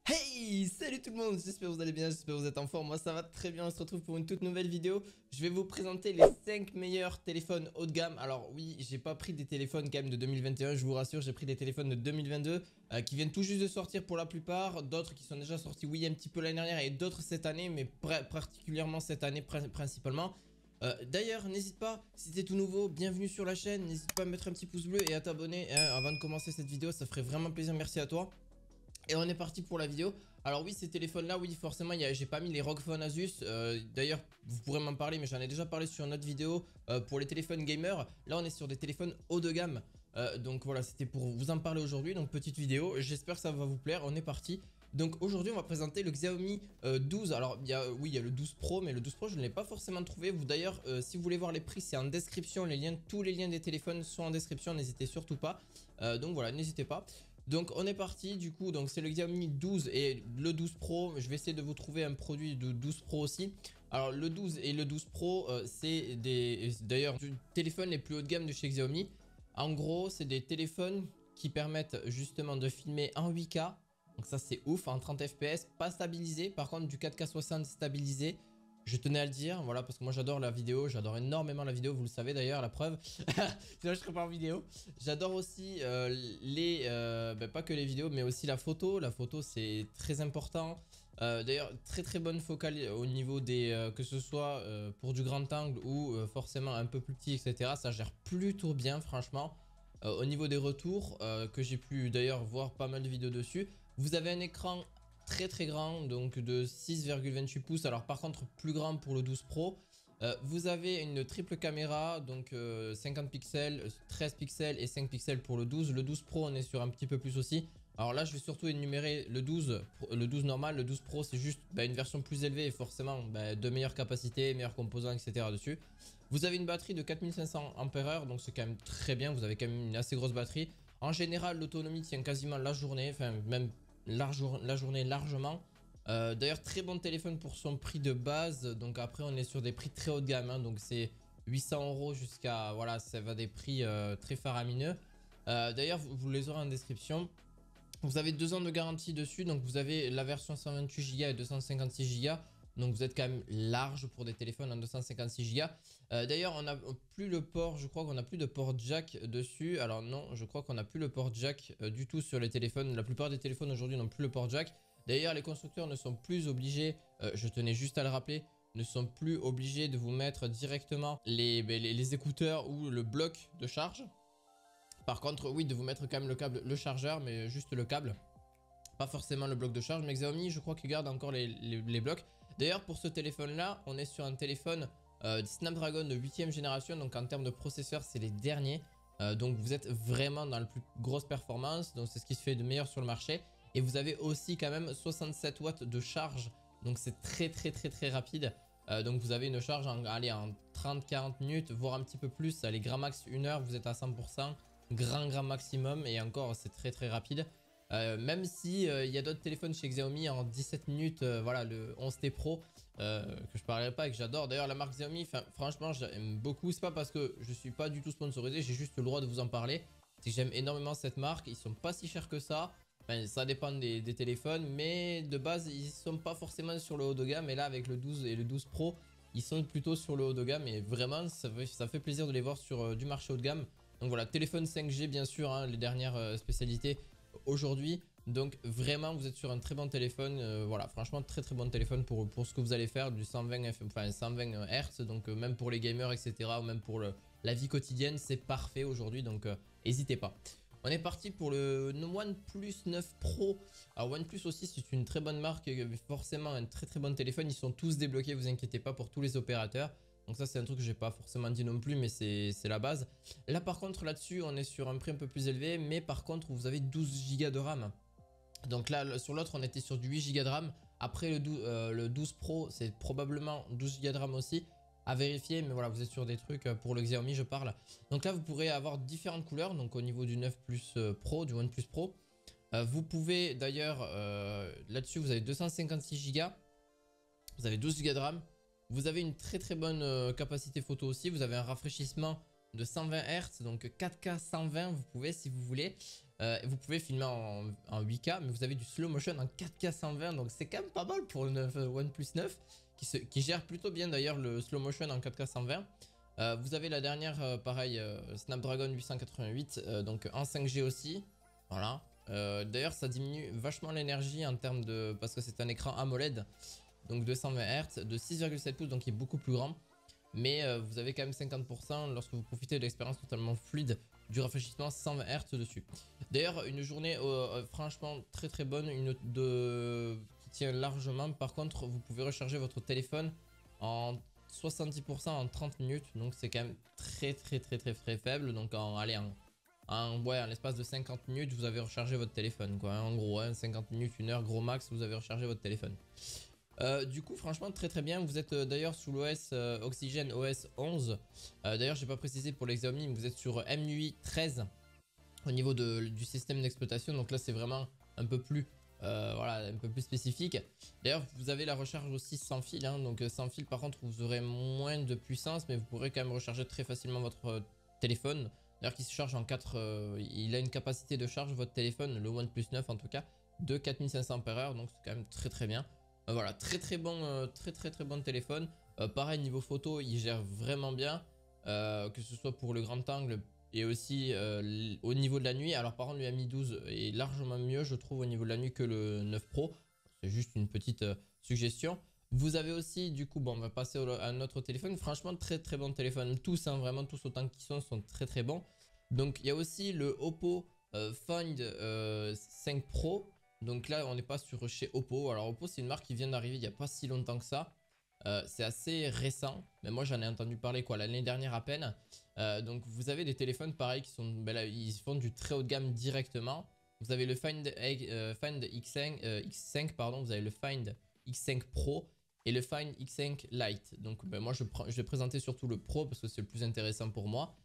Hey, salut tout le monde, j'espère que vous allez bien, j'espère que vous êtes en forme, moi ça va très bien, on se retrouve pour une toute nouvelle vidéo. Je vais vous présenter les 5 meilleurs téléphones haut de gamme. Alors oui, j'ai pas pris des téléphones quand même de 2021, je vous rassure, j'ai pris des téléphones de 2022 qui viennent tout juste de sortir pour la plupart, d'autres qui sont déjà sortis oui un petit peu l'année dernière et d'autres cette année, mais particulièrement cette année principalement. D'ailleurs, n'hésite pas, si t'es tout nouveau, bienvenue sur la chaîne, n'hésite pas à mettre un petit pouce bleu et à t'abonner avant de commencer cette vidéo, ça ferait vraiment plaisir, merci à toi. Et on est parti pour la vidéo. Alors oui, ces téléphones là, oui forcément j'ai pas mis les ROG Phone Asus. D'ailleurs vous pourrez m'en parler, mais j'en ai déjà parlé sur une autre vidéo pour les téléphones gamers. Là on est sur des téléphones haut de gamme. Donc voilà, c'était pour vous en parler aujourd'hui. Donc petite vidéo, j'espère que ça va vous plaire, on est parti. Donc aujourd'hui on va présenter le Xiaomi 12. Alors il y a le 12 Pro, mais le 12 Pro je ne l'ai pas forcément trouvé. Vous d'ailleurs si vous voulez voir les prix, c'est en description. Tous les liens des téléphones sont en description, n'hésitez surtout pas. Donc voilà, n'hésitez pas. Donc on est parti du coup, donc c'est le Xiaomi 12 et le 12 Pro. Je vais essayer de vous trouver un produit de 12 Pro aussi. Alors le 12 et le 12 Pro c'est d'ailleurs des téléphones les plus haut de gamme de chez Xiaomi. En gros c'est des téléphones qui permettent justement de filmer en 8K. Donc ça c'est ouf, en 30 fps, pas stabilisé, par contre du 4K 60 stabilisé. Je tenais à le dire, voilà, parce que moi j'adore la vidéo, j'adore énormément la vidéo, vous le savez d'ailleurs, la preuve. Sinon je serais pas en vidéo. J'adore aussi pas que les vidéos, mais aussi la photo. La photo c'est très important. D'ailleurs très bonne focale au niveau des que ce soit pour du grand angle ou forcément un peu plus petit, etc. Ça gère plutôt bien franchement. Au niveau des retours que j'ai pu d'ailleurs voir pas mal de vidéos dessus. Vous avez un écran très grand, donc de 6,28 pouces. Alors par contre plus grand pour le 12 Pro. Vous avez une triple caméra, donc 50 pixels, 13 pixels et 5 pixels pour le 12. Le 12 Pro on est sur un petit peu plus aussi. Alors là je vais surtout énumérer le 12 normal. Le 12 Pro c'est juste une version plus élevée et forcément de meilleure capacité, meilleurs composants, etc. dessus. Vous avez une batterie de 4500 mAh, donc c'est quand même très bien. Vous avez quand même une assez grosse batterie. En général l'autonomie tient quasiment la journée, enfin même la journée largement. D'ailleurs très bon téléphone pour son prix de base. Donc après on est sur des prix très haut de gamme, hein, donc c'est 800 € jusqu'à, voilà, ça va des prix très faramineux. D'ailleurs vous les aurez en description. Vous avez 2 ans de garantie dessus, donc vous avez la version 128 Go et 256 Go. Donc vous êtes quand même large pour des téléphones en 256 Go. D'ailleurs on n'a plus le port, je crois qu'on n'a plus de port jack dessus. Alors non, je crois qu'on n'a plus le port jack du tout sur les téléphones. La plupart des téléphones aujourd'hui n'ont plus le port jack. D'ailleurs les constructeurs ne sont plus obligés, je tenais juste à le rappeler, ne sont plus obligés de vous mettre directement les écouteurs ou le bloc de charge. Par contre oui, de vous mettre quand même le chargeur, mais juste le câble. Pas forcément le bloc de charge, mais Xiaomi je crois qu'il garde encore les blocs. D'ailleurs pour ce téléphone là on est sur un téléphone Snapdragon de 8ème génération. Donc en termes de processeur c'est les derniers. Donc vous êtes vraiment dans la plus grosse performance. Donc c'est ce qui se fait de meilleur sur le marché. Et vous avez aussi quand même 67 watts de charge. Donc c'est très rapide. Donc vous avez une charge en 30-40 minutes, voire un petit peu plus. Allez, grand max 1 heure, vous êtes à 100%. Grand maximum. Et encore c'est très rapide. Même si il y a d'autres téléphones chez Xiaomi en 17 minutes, voilà, le 11T Pro que je parlerai pas et que j'adore. D'ailleurs la marque Xiaomi, franchement j'aime beaucoup. C'est pas parce que je suis pas du tout sponsorisé, j'ai juste le droit de vous en parler. C'est que j'aime énormément cette marque, ils sont pas si chers que ça. Enfin, ça dépend des téléphones, mais de base ils sont pas forcément sur le haut de gamme. Et là avec le 12 et le 12 Pro, ils sont plutôt sur le haut de gamme. Et vraiment ça fait plaisir de les voir sur du marché haut de gamme. Donc voilà, téléphone 5G bien sûr, hein, les dernières spécialités aujourd'hui. Donc vraiment vous êtes sur un très bon téléphone. Voilà, franchement très bon téléphone pour ce que vous allez faire, du 120 Hz. Donc même pour les gamers, etc., ou même pour la vie quotidienne, c'est parfait aujourd'hui. Donc n'hésitez pas. On est parti pour le OnePlus 9 Pro. Alors OnePlus aussi c'est une très bonne marque, forcément un très bon téléphone. Ils sont tous débloqués, vous inquiétez pas, pour tous les opérateurs. Donc ça c'est un truc que j'ai pas forcément dit non plus, mais c'est la base. Là par contre là-dessus on est sur un prix un peu plus élevé, mais par contre vous avez 12 Go de RAM. Donc là sur l'autre on était sur du 8 Go de RAM. Après le 12 Pro c'est probablement 12 Go de RAM aussi. À vérifier, mais voilà, vous êtes sur des trucs pour le Xiaomi je parle. Donc là vous pourrez avoir différentes couleurs. Donc au niveau du 9 Plus Pro, du OnePlus Pro. Vous pouvez d'ailleurs là-dessus vous avez 256 Go. Vous avez 12 Go de RAM. Vous avez une très bonne capacité photo aussi. Vous avez un rafraîchissement de 120 Hz, donc 4K 120 vous pouvez si vous voulez. Vous pouvez filmer en 8K, mais vous avez du slow motion en 4K 120, donc c'est quand même pas mal pour le OnePlus 9, qui gère plutôt bien d'ailleurs le slow motion en 4K 120. Vous avez la dernière, pareil, Snapdragon 888, donc en 5G aussi, voilà. D'ailleurs ça diminue vachement l'énergie en termes de... parce que c'est un écran AMOLED, donc 220 Hz, de 6,7 pouces, donc il est beaucoup plus grand. Mais vous avez quand même 50% lorsque vous profitez de l'expérience totalement fluide du rafraîchissement 120 Hz dessus. D'ailleurs, une journée franchement très très bonne, qui tient largement. Par contre, vous pouvez recharger votre téléphone en 70% en 30 minutes. Donc c'est quand même très faible. Donc en l'espace de 50 minutes, vous avez rechargé votre téléphone, quoi. En gros, 50 minutes, 1 heure, gros max, vous avez rechargé votre téléphone. Du coup franchement très bien. Vous êtes d'ailleurs sous l'OS Oxygen OS 11. D'ailleurs j'ai pas précisé pour les Xiaomi, mais vous êtes sur MUI 13 au niveau du système d'exploitation. Donc là c'est vraiment un peu plus voilà, un peu plus spécifique. D'ailleurs vous avez la recharge aussi sans fil, hein. Donc sans fil par contre vous aurez moins de puissance, mais vous pourrez quand même recharger très facilement votre téléphone. D'ailleurs qui se charge en 4, il a une capacité de charge votre téléphone, le OnePlus 9 en tout cas, de 4500 mAh, donc c'est quand même très bien. Voilà, très bon, très bon téléphone. Pareil niveau photo, il gère vraiment bien, que ce soit pour le grand angle et aussi au niveau de la nuit. Alors par contre le Mi 12 est largement mieux je trouve au niveau de la nuit que le 9 Pro. C'est juste une petite suggestion. Vous avez aussi du coup, bon on va passer à un autre téléphone. Franchement très bon téléphone, tous hein, vraiment tous autant qu'ils sont très bons. Donc il y a aussi le Oppo Find 5 Pro. Donc là on n'est pas sur chez Oppo. Alors Oppo c'est une marque qui vient d'arriver il n'y a pas si longtemps que ça. C'est assez récent, mais moi j'en ai entendu parler quoi l'année dernière à peine. Donc vous avez des téléphones pareils qui sont, ben là, ils font du très haut de gamme directement. Vous avez le Find X5 pardon, vous avez le Find X5 Pro et le Find X5 Lite. Donc ben, moi je vais présenter surtout le Pro parce que c'est le plus intéressant pour moi.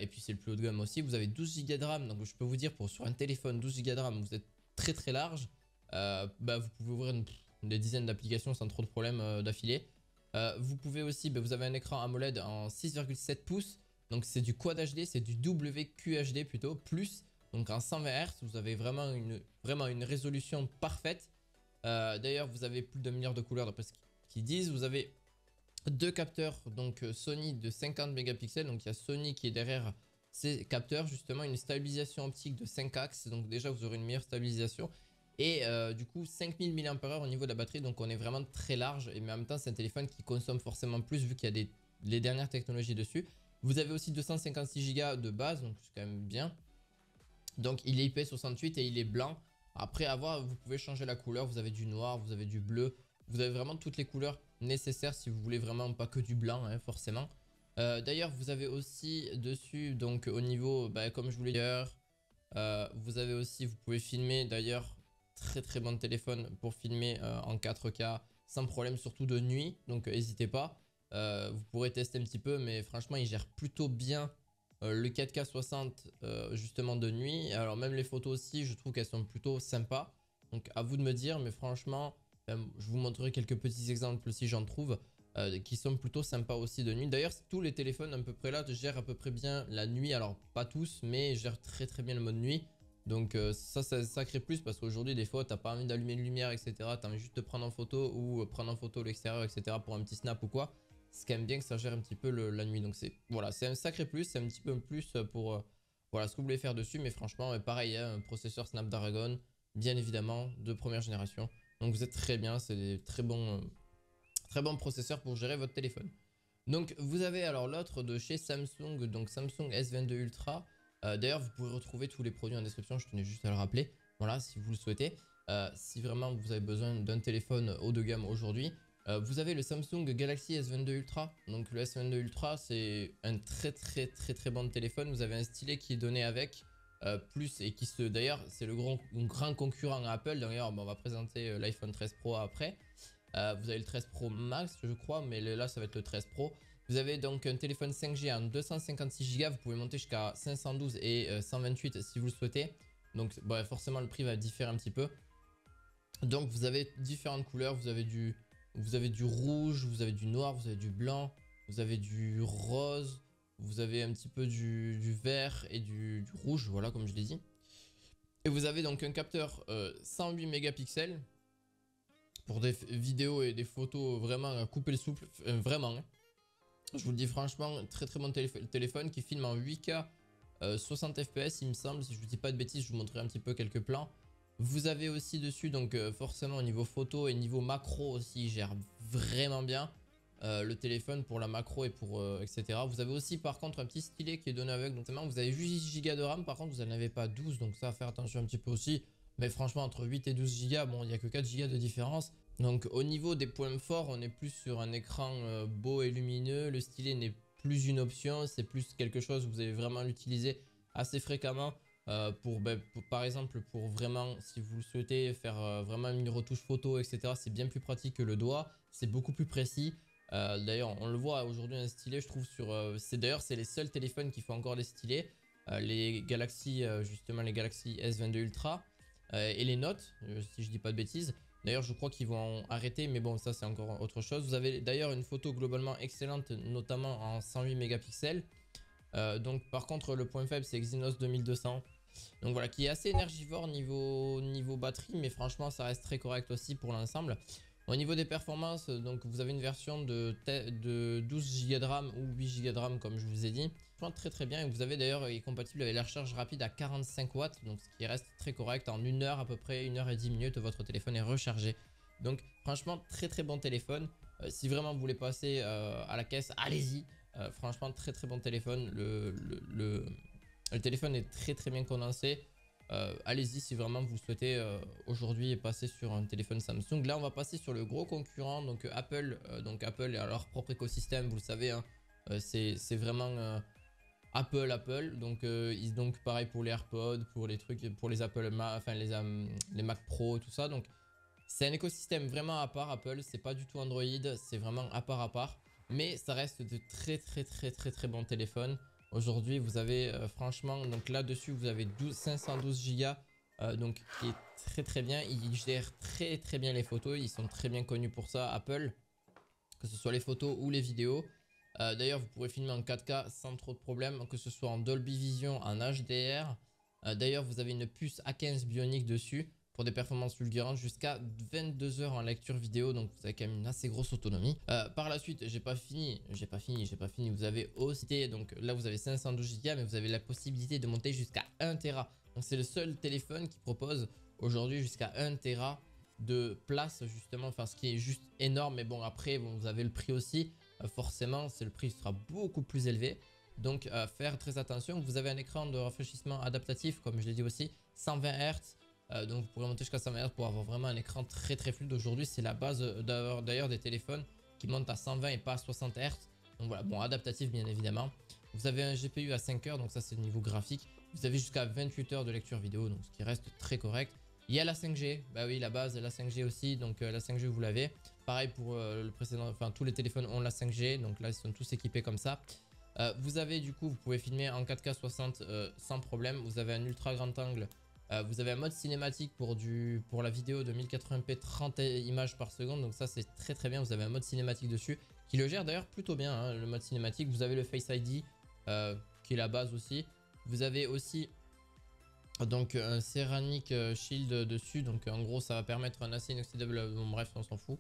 Et puis c'est le plus haut de gamme aussi. Vous avez 12 Go de RAM, donc je peux vous dire sur un téléphone 12 Go de RAM vous êtes très large. Bah, vous pouvez ouvrir des dizaines d'applications sans trop de problèmes d'affilée. Vous pouvez aussi, vous avez un écran AMOLED en 6,7 pouces. Donc c'est du Quad HD, c'est du WQHD plutôt, plus. Donc en 120 Hz, vous avez vraiment une résolution parfaite. D'ailleurs, vous avez plus d'un milliard de couleurs d'après ce qu'ils disent. Vous avez deux capteurs donc Sony de 50 mégapixels. Donc il y a Sony qui est derrière ces capteurs, justement une stabilisation optique de 5 axes. Donc déjà vous aurez une meilleure stabilisation. Et du coup 5000 mAh au niveau de la batterie, donc on est vraiment très large. Et mais en même temps c'est un téléphone qui consomme forcément plus vu qu'il y a les dernières technologies dessus. Vous avez aussi 256 Go de base, donc c'est quand même bien. Donc il est IP68 et il est blanc. Après avoir, vous pouvez changer la couleur, vous avez du noir, vous avez du bleu. Vous avez vraiment toutes les couleurs nécessaires si vous voulez vraiment pas que du blanc hein, forcément. D'ailleurs vous avez aussi dessus donc au niveau, comme je vous l'ai dit, vous avez aussi, vous pouvez filmer d'ailleurs très bon téléphone pour filmer en 4K sans problème, surtout de nuit, donc n'hésitez pas. Vous pourrez tester un petit peu, mais franchement il gère plutôt bien le 4K 60 justement de nuit. Alors même les photos aussi je trouve qu'elles sont plutôt sympas, donc à vous de me dire, mais franchement je vous montrerai quelques petits exemples si j'en trouve qui sont plutôt sympas aussi de nuit. D'ailleurs tous les téléphones à peu près là gèrent à peu près bien la nuit, alors pas tous mais gèrent très bien le mode nuit. Donc ça c'est un sacré plus parce qu'aujourd'hui des fois t'as pas envie d'allumer une lumière etc, t'as envie juste de prendre en photo ou prendre en photo l'extérieur etc pour un petit snap ou quoi. C'est quand même bien que ça gère un petit peu la nuit, donc c'est voilà, c'est un sacré plus, c'est un petit peu plus pour voilà ce que vous voulez faire dessus. Mais franchement pareil hein, un processeur Snapdragon bien évidemment de première génération, donc vous êtes très bien, c'est des très bons processeurs pour gérer votre téléphone. Donc vous avez alors l'autre de chez Samsung, donc Samsung S22 Ultra. D'ailleurs vous pouvez retrouver tous les produits en description, je tenais juste à le rappeler, voilà si vous le souhaitez. Si vraiment vous avez besoin d'un téléphone haut de gamme aujourd'hui, vous avez le Samsung Galaxy S22 Ultra. Donc le S22 Ultra c'est un très bon téléphone. Vous avez un stylet qui est donné avec, plus et qui se, d'ailleurs c'est le grand concurrent à Apple. D'ailleurs on va présenter l'iPhone 13 Pro après. Vous avez le 13 Pro Max je crois, mais là ça va être le 13 Pro. Vous avez donc un téléphone 5G en 256 Go, vous pouvez monter jusqu'à 512 et 128 si vous le souhaitez. Donc forcément le prix va différer un petit peu. Donc vous avez différentes couleurs, vous avez du rouge, vous avez du noir, vous avez du blanc, vous avez du rose, vous avez un petit peu du vert et du rouge, voilà comme je l'ai dit. Et vous avez donc un capteur 108 mégapixels pour des vidéos et des photos vraiment à couper le souffle, vraiment. Hein. Je vous le dis franchement, très très bon téléphone qui filme en 8K 60 fps il me semble, si je vous dis pas de bêtises, je vous montrerai un petit peu quelques plans. Vous avez aussi dessus donc forcément au niveau photo et niveau macro aussi, il gère vraiment bien le téléphone pour la macro et pour etc. Vous avez aussi par contre un petit stylet qui est donné avec, donc vous avez 8 Go de RAM, par contre vous n'en avez pas 12, donc ça à faire attention un petit peu aussi. Mais franchement entre 8 et 12 Go, bon il n'y a que 4 Go de différence. Donc au niveau des points forts, on est plus sur un écran beau et lumineux, le stylet n'est plus une option, c'est plus quelque chose que vous allez vraiment l'utiliser assez fréquemment par exemple pour vraiment si vous le souhaitez faire vraiment une retouche photo etc, c'est bien plus pratique que le doigt, c'est beaucoup plus précis. D'ailleurs on le voit aujourd'hui un stylet je trouve sur c'est les seuls téléphones qui font encore des stylets, les Galaxy justement les Galaxy S22 Ultra et les Note si je dis pas de bêtises. D'ailleurs je crois qu'ils vont arrêter, mais bon ça c'est encore autre chose. Vous avez d'ailleurs une photo globalement excellente, notamment en 108 mégapixels. Donc par contre le point faible c'est Exynos 2200. Donc voilà, qui est assez énergivore niveau batterie, mais franchement ça reste très correct aussi pour l'ensemble. Au niveau des performances, donc vous avez une version de 12 Go de RAM ou 8 Go de RAM comme je vous ai dit. Franchement très très bien, et vous avez d'ailleurs, il est compatible avec la recharge rapide à 45 watts, donc ce qui reste très correct. En 1 heure à peu près, 1 heure et 10 minutes, votre téléphone est rechargé. Donc franchement très très bon téléphone. Si vraiment vous voulez passer à la caisse, allez-y. Franchement très très bon téléphone. Le téléphone est très très bien condensé. Allez-y si vraiment vous souhaitez aujourd'hui passer sur un téléphone Samsung. Là on va passer sur le gros concurrent, donc Apple. Donc Apple a leur propre écosystème, vous le savez. Hein, c'est vraiment Apple. Donc pareil pour les AirPods, pour les trucs, pour les Apple, enfin les Mac Pro, tout ça. Donc c'est un écosystème vraiment à part Apple. C'est pas du tout Android, c'est vraiment à part. Mais ça reste de très bons téléphones. Aujourd'hui, vous avez franchement, donc là-dessus, vous avez 512 Go, donc qui est très bien. Ils gèrent très bien les photos. Ils sont très bien connus pour ça, Apple, que ce soit les photos ou les vidéos. D'ailleurs, vous pourrez filmer en 4K sans trop de problèmes, que ce soit en Dolby Vision, en HDR. D'ailleurs, vous avez une puce A15 Bionic dessus pour des performances fulgurantes jusqu'à 22 heures en lecture vidéo, donc vous avez quand même une assez grosse autonomie. Par la suite, j'ai pas fini, vous avez aussi, donc là vous avez 512 Go, mais vous avez la possibilité de monter jusqu'à 1 Tera. Donc c'est le seul téléphone qui propose aujourd'hui jusqu'à 1 Tera de place justement, enfin ce qui est juste énorme. Mais bon après vous avez le prix aussi, forcément le prix sera beaucoup plus élevé. Donc faire très attention. Vous avez un écran de rafraîchissement adaptatif comme je l'ai dit aussi, 120 Hz. Donc vous pourrez monter jusqu'à 120 Hz pour avoir vraiment un écran très fluide. Aujourd'hui c'est la base d'ailleurs des téléphones qui montent à 120 et pas à 60 Hz. Donc voilà, bon adaptatif bien évidemment. Vous avez un GPU à 5 heures, donc ça c'est le niveau graphique. Vous avez jusqu'à 28 heures de lecture vidéo, donc ce qui reste très correct. Il y a la 5G, bah oui la base, la 5G aussi, donc la 5G vous l'avez. Pareil pour le précédent, enfin tous les téléphones ont la 5G, donc là ils sont tous équipés comme ça. Vous avez du coup, vous pouvez filmer en 4K 60 sans problème. Vous avez un ultra grand angle. Vous avez un mode cinématique pour la vidéo de 1080p 30 images par seconde. Donc ça c'est très bien. Vous avez un mode cinématique dessus qui le gère d'ailleurs plutôt bien, hein, le mode cinématique. Vous avez le Face ID qui est la base aussi. Vous avez aussi donc un Ceramic Shield dessus. Donc en gros ça va permettre un acier inoxydable. Bon bref on s'en fout.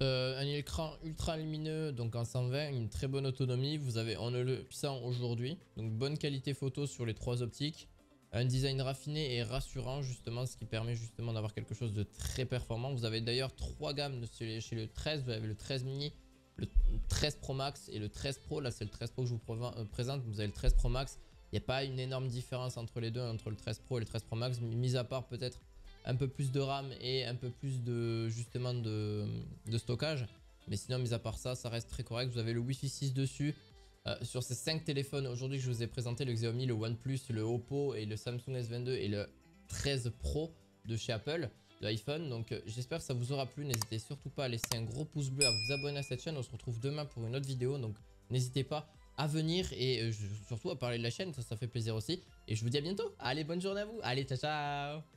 Un écran ultra lumineux donc en 120, une très bonne autonomie. On a le puissant aujourd'hui, donc bonne qualité photo sur les 3 optiques, un design raffiné et rassurant justement, ce qui permet justement d'avoir quelque chose de très performant. Vous avez d'ailleurs 3 gammes chez le 13, vous avez le 13 mini, le 13 Pro Max et le 13 Pro. Là c'est le 13 Pro que je vous présente, vous avez le 13 Pro Max. Il n'y a pas une énorme différence entre les deux, entre le 13 Pro et le 13 Pro Max, mis à part peut-être un peu plus de RAM et un peu plus de justement de stockage. Mais sinon mis à part ça, ça reste très correct. Vous avez le Wi-Fi 6 dessus. Sur ces 5 téléphones aujourd'hui que je vous ai présenté, le Xiaomi, le OnePlus, le Oppo et le Samsung S22 et le 13 Pro de chez Apple, de iPhone. Donc j'espère que ça vous aura plu. N'hésitez surtout pas à laisser un gros pouce bleu, à vous abonner à cette chaîne. On se retrouve demain pour une autre vidéo. Donc n'hésitez pas à venir et surtout à parler de la chaîne, ça fait plaisir aussi. Et je vous dis à bientôt. Allez, bonne journée à vous. Allez, ciao ciao.